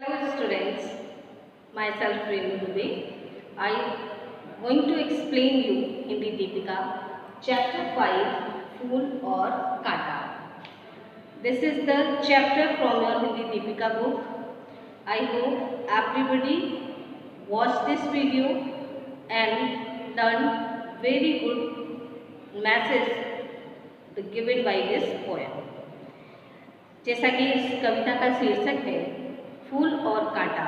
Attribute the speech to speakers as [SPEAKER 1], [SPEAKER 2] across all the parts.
[SPEAKER 1] Hello students, myself Renu Dubey. I am going to explain you Hindi Deepika chapter 5 Phool और कांटा. This is the chapter from your Hindi Deepika book. I hope everybody watch this video and learn very good message given by this poem. जैसा कि इस कविता का शीर्षक है फूल और कांटा,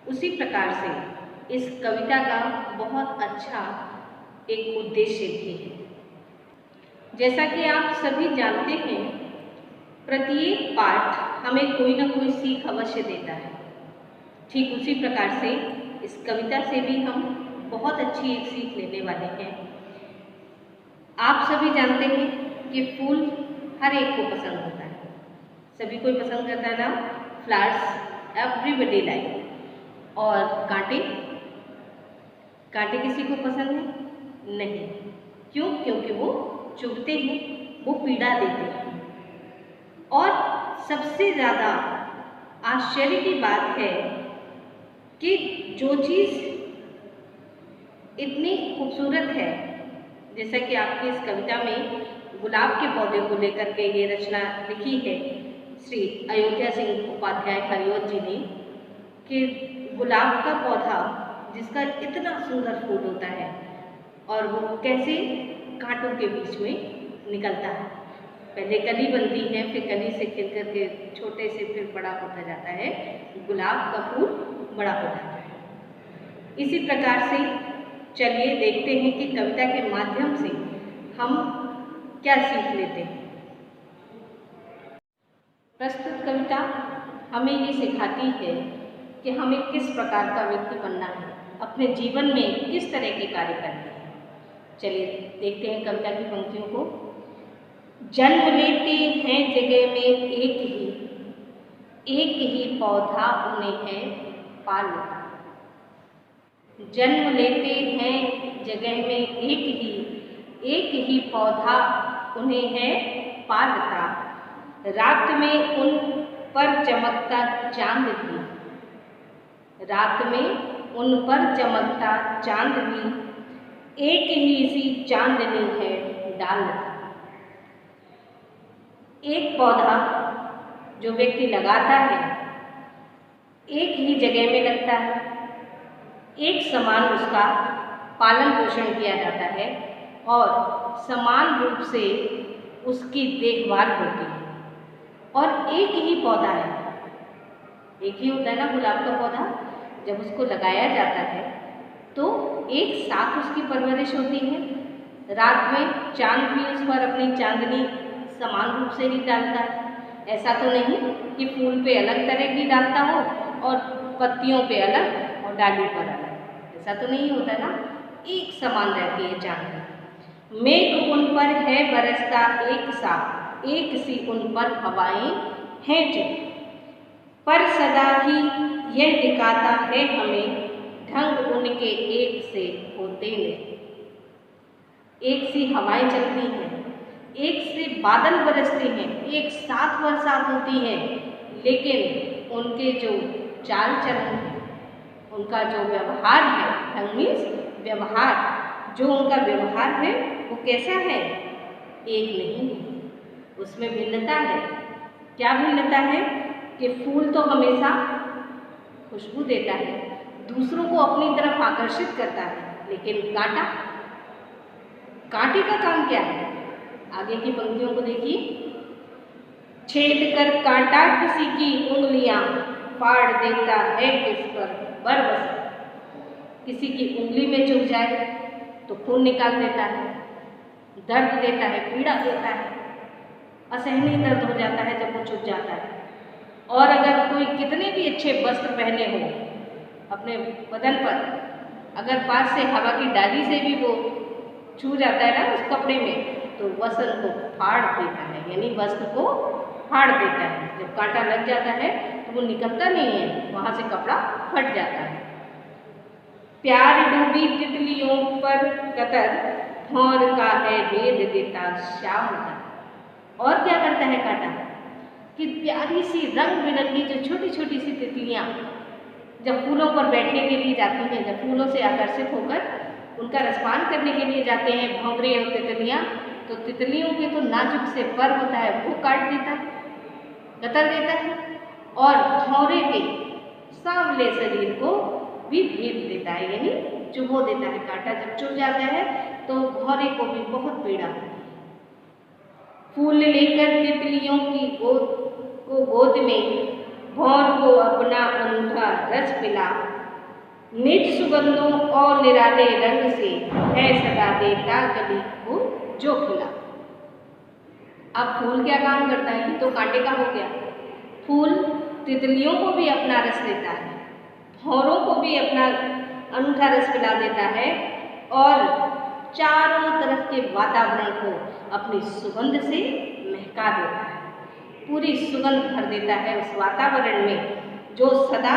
[SPEAKER 1] उसी प्रकार से इस कविता का बहुत अच्छा एक उद्देश्य भी है। जैसा कि आप सभी जानते हैं, प्रत्येक पाठ हमें कोई ना कोई सीख अवश्य देता है। ठीक उसी प्रकार से इस कविता से भी हम बहुत अच्छी एक सीख लेने वाले हैं। आप सभी जानते हैं कि फूल हर एक को पसंद होता है, सभी कोई पसंद करता है ना, फ्लावर्स एवरीबडी लाइक। और कांटे कांटे किसी को पसंद है नहीं, क्यों? क्योंकि वो चुभते हैं, वो पीड़ा देते हैं। और सबसे ज़्यादा आश्चर्य की बात है कि जो चीज़ इतनी खूबसूरत है, जैसा कि आपकी इस कविता में गुलाब के पौधे को लेकर के ये रचना लिखी है श्री अयोध्या सिंह उपाध्याय हरिओत जी ने, कि गुलाब का पौधा जिसका इतना सुंदर फूल होता है और वो कैसे कांटों के बीच में निकलता है। पहले कली बनती है, फिर कली से खिल कर के छोटे से फिर बड़ा होता जाता है, गुलाब का फूल बड़ा हो जाता है। इसी प्रकार से चलिए देखते हैं कि कविता के माध्यम से हम क्या सीख लेते हैं। प्रस्तुत कविता हमें ये सिखाती है कि हमें किस प्रकार का व्यक्ति बनना है, अपने जीवन में किस तरह के कार्य करने हैं। चलिए देखते हैं कविता की पंक्तियों को। जन्म लेते हैं जगह में एक ही पौधा उन्हें है पालता। जन्म लेते हैं जगह में एक ही पौधा उन्हें है पालता। रात में उन पर चमकता चांद भी, रात में उन पर चमकता चांद भी एक ही सी चांदनी है डालता। एक पौधा जो व्यक्ति लगाता है एक ही जगह में लगता है, एक समान उसका पालन पोषण किया जाता है और समान रूप से उसकी देखभाल होती है। और एक ही पौधा है, एक ही होता है ना गुलाब का पौधा, जब उसको लगाया जाता है तो एक साथ उसकी परवरिश होती है। रात में चांद भी उस पर अपनी चांदनी समान रूप से ही डालता है। ऐसा तो नहीं कि फूल पे अलग तरह की डालता हो और पत्तियों पे अलग और डाली पर अलग, ऐसा तो नहीं होता ना, एक समान रहती है चांदनी। मेघ उन पर है बरसता एक सा, एक सी उन पर हवाएं हैं जो, पर सदा ही यह दिखाता है हमें ढंग उनके एक से होते नहीं। एक सी हवाएं चलती हैं, एक से बादल बरसते हैं, एक साथ बरसात होती है, लेकिन उनके जो चाल चलन है, उनका जो व्यवहार है, ढंग मीन्स व्यवहार, जो उनका व्यवहार है वो कैसा है? एक नहीं, उसमें भिन्नता है। क्या भिन्नता है? कि फूल तो हमेशा खुशबू देता है, दूसरों को अपनी तरफ आकर्षित करता है, लेकिन कांटे का काम क्या है? आगे की पंक्तियों को देखिए। छेद कर कांटा किसी की उंगलियां फाड़ देता है किस पर बरबस। किसी की उंगली में चुभ जाए तो खून निकाल देता है, दर्द देता है, पीड़ा देता है, असहनीय दर्द हो जाता है जब वो चुभ जाता है। और अगर कोई कितने भी अच्छे वस्त्र पहने हो अपने बदन पर, अगर पास से हवा की डाली से भी वो छू जाता है ना उस कपड़े में, तो वस्त्र को फाड़ देता है, यानी वस्त्र को फाड़ देता है। जब कांटा लग जाता है तो वो निकलता नहीं है, वहाँ से कपड़ा फट जाता है। प्यार डूबी तितलियों पर कतर भौर का है भेद देता शाम का। और क्या करता है कांटा? कि प्यारी सी रंग बिरंगी जो छोटी छोटी सी तितलियाँ जब फूलों पर बैठने के लिए जाती हैं, जब फूलों से आकर्षित होकर उनका रसपान करने के लिए जाते हैं भौंरे और तितलियाँ, तो तितलियों के तो नाजुक से पर होता है वो काट देता है, कतर देता है, और भौंरे के सांवले शरीर को भी भेद देता है, यानी चुभो देता है। कांटा जब चुभ जाता है तो भौंरे को भी बहुत पीड़ा होती है। फूल लेकर तितलियों की गोद में भौर को अपना अनूठा रस पिला, निज सुगंधों और निराले रंग से है सदा देता कली को जो खिला। अब फूल क्या काम करता है? ये तो कांटे का हो गया। फूल तितलियों को भी अपना रस देता है, भौरों को भी अपना अनूठा रस पिला देता है और चारों तरफ के वातावरण को अपनी सुगंध से महका देता है, पूरी सुगंध भर देता है उस वातावरण में, जो सदा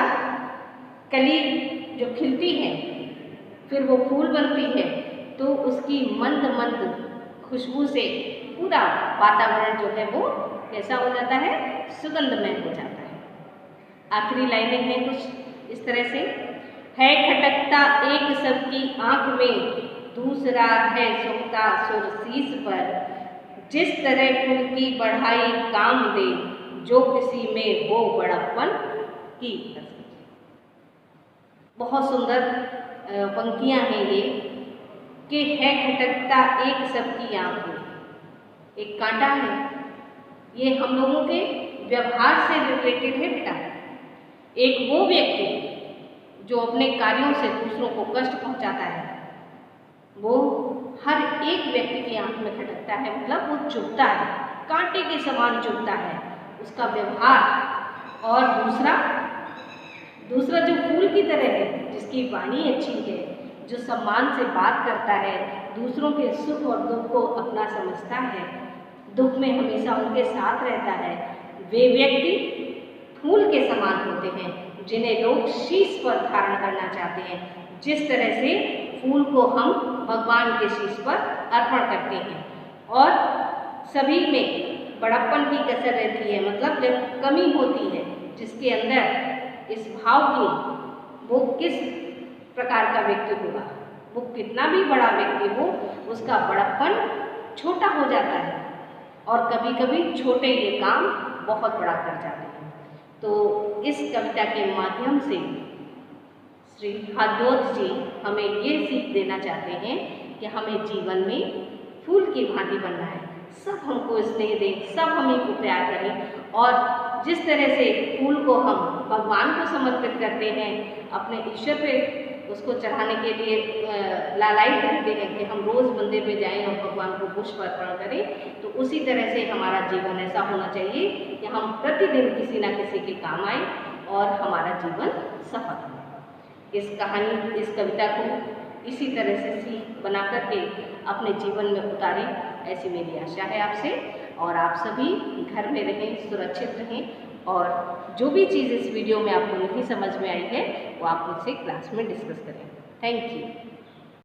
[SPEAKER 1] कली जो खिलती है फिर वो फूल बनती है, तो उसकी मंद मंद खुशबू से पूरा वातावरण जो है वो कैसा हो जाता है? सुगंधमय हो जाता है। आखिरी लाइनें हैं कुछ इस तरह से, है खटकता एक सबकी आंख में, दूसरा है सुखता सुर शीस पर, जिस तरह फूल की बढ़ाई काम दे, जो किसी में हो बड़प्पन की। बहुत सुंदर पंक्तियां हैं ये, कि है खटकता एक सबकी आंख में, एक कांटा है, ये हम लोगों के व्यवहार से रिलेटेड है बेटा। एक वो व्यक्ति जो अपने कार्यों से दूसरों को कष्ट पहुंचाता है, वो हर एक व्यक्ति की आंख में खटकता है, मतलब वो चुभता है, कांटे के समान चुभता है उसका व्यवहार। और दूसरा जो फूल की तरह है, जिसकी वाणी अच्छी है, जो सम्मान से बात करता है, दूसरों के सुख और दुख को अपना समझता है, दुख में हमेशा उनके साथ रहता है, वे व्यक्ति फूल के समान होते हैं, जिन्हें लोग शीश पर धारण करना चाहते हैं। जिस तरह से फूल को हम भगवान के शीश पर अर्पण करते हैं, और सभी में बड़प्पन की कसर रहती है, मतलब जब कमी होती है जिसके अंदर इस भाव की, वो किस प्रकार का व्यक्ति होगा, वो कितना भी बड़ा व्यक्ति हो, उसका बड़प्पन छोटा हो जाता है, और कभी कभी छोटे ये काम बहुत बड़ा कर जाते हैं। तो इस कविता के माध्यम से श्री भागवत जी हमें ये सीख देना चाहते हैं कि हमें जीवन में फूल की भांति बनना है, सब हमको स्नेह दें, सब हमें को प्यार करें, और जिस तरह से फूल को हम भगवान को समर्पित करते हैं, अपने ईश्वर पे उसको चढ़ाने के लिए लालायित रहते हैं कि हम रोज़ मंदिर में जाएं और भगवान को पुष्प अर्पण करें, तो उसी तरह से हमारा जीवन ऐसा होना चाहिए कि हम प्रतिदिन किसी न किसी के काम आए और हमारा जीवन सफल हो। इस कविता को इसी तरह से सीख बना करके अपने जीवन में उतारें, ऐसी मेरी आशा है आपसे। और आप सभी घर में रहें, सुरक्षित रहें, और जो भी चीज़ इस वीडियो में आपको नहीं समझ में आई है वो आप मुझसे क्लास में डिस्कस करें। Thank you.